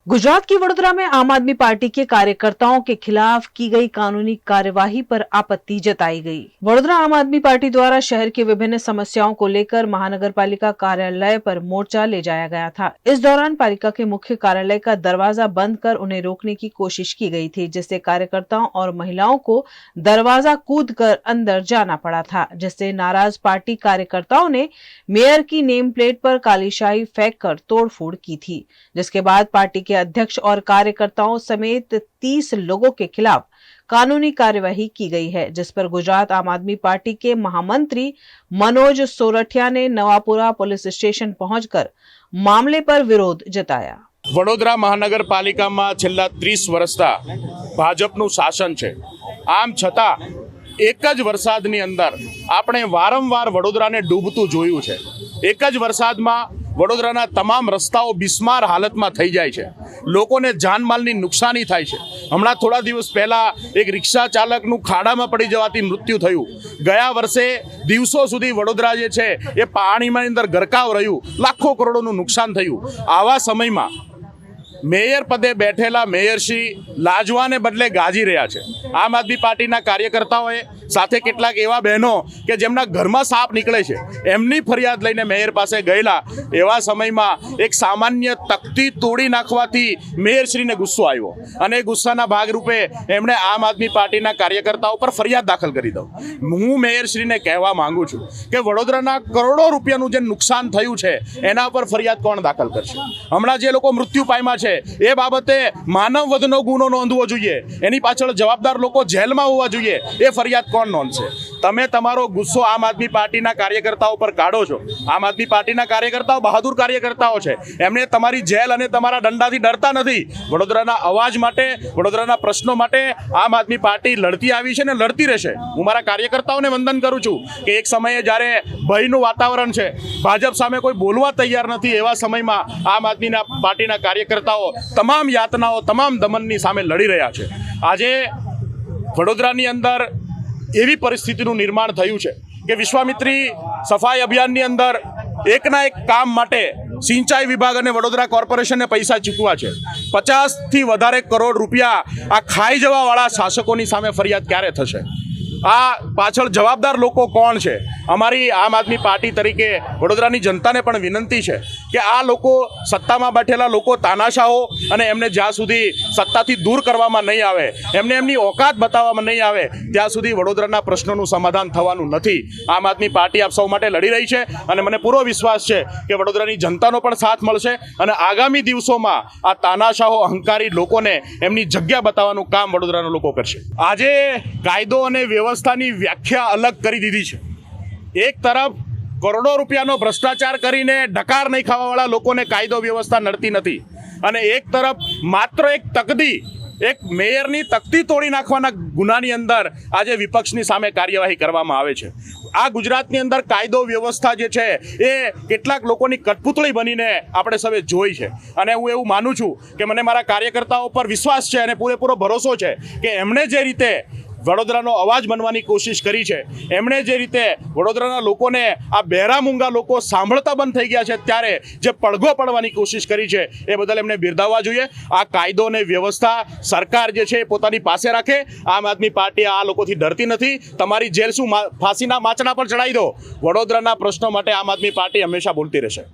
गुजरात की वडोदरा में आम आदमी पार्टी के कार्यकर्ताओं के खिलाफ की गई कानूनी कार्यवाही पर आपत्ति जताई गई। वडोदरा आम आदमी पार्टी द्वारा शहर की विभिन्न समस्याओं को लेकर महानगर पालिका कार्यालय पर मोर्चा ले जाया गया था। इस दौरान पालिका के मुख्य कार्यालय का दरवाजा बंद कर उन्हें रोकने की कोशिश की गई थी, जिससे कार्यकर्ताओं और महिलाओं को दरवाजा कूद कर अंदर जाना पड़ा था, जिससे नाराज पार्टी कार्यकर्ताओं ने मेयर की नेम प्लेट पर काली शाही फेंक कर तोड़फोड़ की थी, जिसके बाद पार्टी के अध्यक्ष और कार्यकर्ताओं समेत 30 लोगों के खिलाफ कानूनी कार्यवाही की गई है, जिस पर गुजरात आम आदमी पार्टी के महामंत्री मनोज सोरठिया ने नवापुरा पुलिस स्टेशन पहुंचकर मामले पर विरोध जताया। वडोदरा महानगरपालिका में छेल्ला 30 वर्षथा भाजपનું શાસન છે। આમ છતાં એક જ વરસાદની અંદર આપણે વારંવાર વડોદરાને ડૂબતું જોયું છે। એક જ વરસાદમાં વડોદરાના તમામ રસ્તાઓ બિસ્માર હાલતમાં થઈ જાય છે, લોકોને જાનમાલની નુકસાની થાય છે। હમણાં થોડા દિવસ પહેલા એક રિક્ષા ચાલકનું ખાડામાં પડી જવાથી મૃત્યુ થયું। ગયા વર્ષે દિવસો સુધી વડોદરા જે છે એ પાણીમાં અંદર ગરકાવ રહ્યું, લાખો કરોડોનું નુકસાન થયું। આવા સમયમાં મેયર પદે બેઠેલા મેયરશ્રી લાજવાને બદલે ગાજી રહ્યા છે। આમ આદમી પાર્ટીના કાર્યકર્તાઓએ સાથે કેટલાક એવા બહેનો કે જેમના ઘરમાં સાપ નીકળે છે એમની ફરિયાદ લઈને મેયર પાસે ગયેલા। એવા સમયમાં એક સામાન્ય તકતી તોડી નાખવાથી મેયરશ્રીને ગુસ્સો આવ્યો અને ગુસ્સાના ભાગરૂપે એમણે આમ આદમી પાર્ટીના કાર્યકર્તાઓ પર ફરિયાદ દાખલ કરી દો। હું મેયરશ્રીને કહેવા માંગુ છું કે વડોદરાના કરોડો રૂપિયાનું જે નુકસાન થયું છે એના પર ફરિયાદ કોણ દાખલ કરશે? હમણાં જે લોકો મૃત્યુ પામ્યા છે એ બાબતે માનવ વધનો ગુનો નોંધવો જોઈએ, એની પાછળ જવાબદાર લોકો જેલમાં હોવા જોઈએ, એ ફરિયાદ કોણ નોંધશે? તમે તમારો ગુસ્સો આમ આદમી પાર્ટીના કાર્યકર્તાઓ પર કાઢો છો। આમ આદમી પાર્ટીના કાર્યકર્તાઓ બહાદુર કાર્યકર્તાઓ છે, એમને તમારી જેલ અને તમારા દંડાથી ડરતા નથી। વડોદરાના અવાજ માટે, વડોદરાના પ્રશ્નો માટે આમ આદમી પાર્ટી લડતી આવી છે ને લડતી રહેશે। હું મારા કાર્યકર્તાઓને વંદન કરું છું કે એક સમયે જ્યારે ભયનું વાતાવરણ છે, ભાજપ સામે કોઈ બોલવા તૈયાર નથી, એવા સમયમાં આમ આદમીના પાર્ટીના કાર્યકર્તાઓ તમામ યાતનાઓ, તમામ દમનની સામે લડી રહ્યા છે। આજે વડોદરાની અંદર એવી પરિસ્થિતિનું નિર્માણ થયું છે કે વિશ્વામિત્રી સફાઈ અભિયાનની અંદર એકના એક કામ માટે સિંચાઈ વિભાગ અને વડોદરા કોર્પોરેશનને પૈસા ચૂકવા છે। 50થી વધારે કરોડ રૂપિયા આ ખાઈ જવાવાળા શાસકોની સામે ફરિયાદ ક્યારે થશે? આ પાછળ જવાબદાર લોકો કોણ છે? અમારી આમ આદમી પાર્ટી તરીકે વડોદરાની જનતાને પણ વિનંતી છે કે આ લોકો સત્તામાં બેઠેલા લોકો તાનાશાહો અને એમને જ્યાં સુધી સત્તાથી દૂર કરવામાં નહીં આવે, એમને એમની औकात બતાવવામાં નહીં આવે, ત્યાં સુધી વડોદરાના પ્રશ્નોનું સમાધાન થવાનું નથી। આમ આદમી પાર્ટી આપ સૌ માટે લડી રહી છે અને મને પૂરો વિશ્વાસ છે કે વડોદરાની જનતાનો પણ સાથ મળશે અને આગામી દિવસોમાં આ તાનાશાહો અહંકારી લોકોને એમની જગ્યા બતાવવાનું કામ વડોદરાના લોકો કરશે। આજે કાયદો અને વ્યવસ્થાની વ્યાખ્યા અલગ કરી દીધી છે। એક તરફ કરોડો રૂપિયાનો ભ્રષ્ટાચાર કરીને ડકાર નહીં ખાવાવાળા લોકોને કાયદો વ્યવસ્થા નડતી નથી અને એક તરફ માત્ર એક તકદી, એક મેયરની તકતી તોડી નાખવાના ગુનાની અંદર આજે વિપક્ષની સામે કાર્યવાહી કરવામાં આવે છે। આ ગુજરાતની અંદર કાયદો વ્યવસ્થા જે છે એ કેટલાક લોકોની કઠપૂતળી બનીને આપણે સૌએ જોઈ છે અને હું એવું માનું છું કે મને મારા કાર્યકર્તાઓ પર વિશ્વાસ છે અને પૂરેપૂરો ભરોસો છે કે એમણે જે રીતે વડોદરાનો અવાજ બનવાની કોશિશ કરી છે, એમણે જે રીતે વડોદરાના લોકોને આ બહેરા મૂંગા લોકો સાંભળતા બંધ થઈ ગયા છે ત્યારે જે પડઘો પડવાની કોશિશ કરી છે એ બદલ એમને બિરદાવવા જોઈએ। આ કાયદો અને વ્યવસ્થા સરકાર જે છે એ પોતાની પાસે રાખે। આમ આદમી પાર્ટી આ લોકોથી ડરતી નથી। તમારી જેલ શું ફાંસીના માચડા પર ચડાવી દો, વડોદરાના પ્રશ્નો માટે આમ આદમી પાર્ટી હંમેશા બોલતી રહેશે।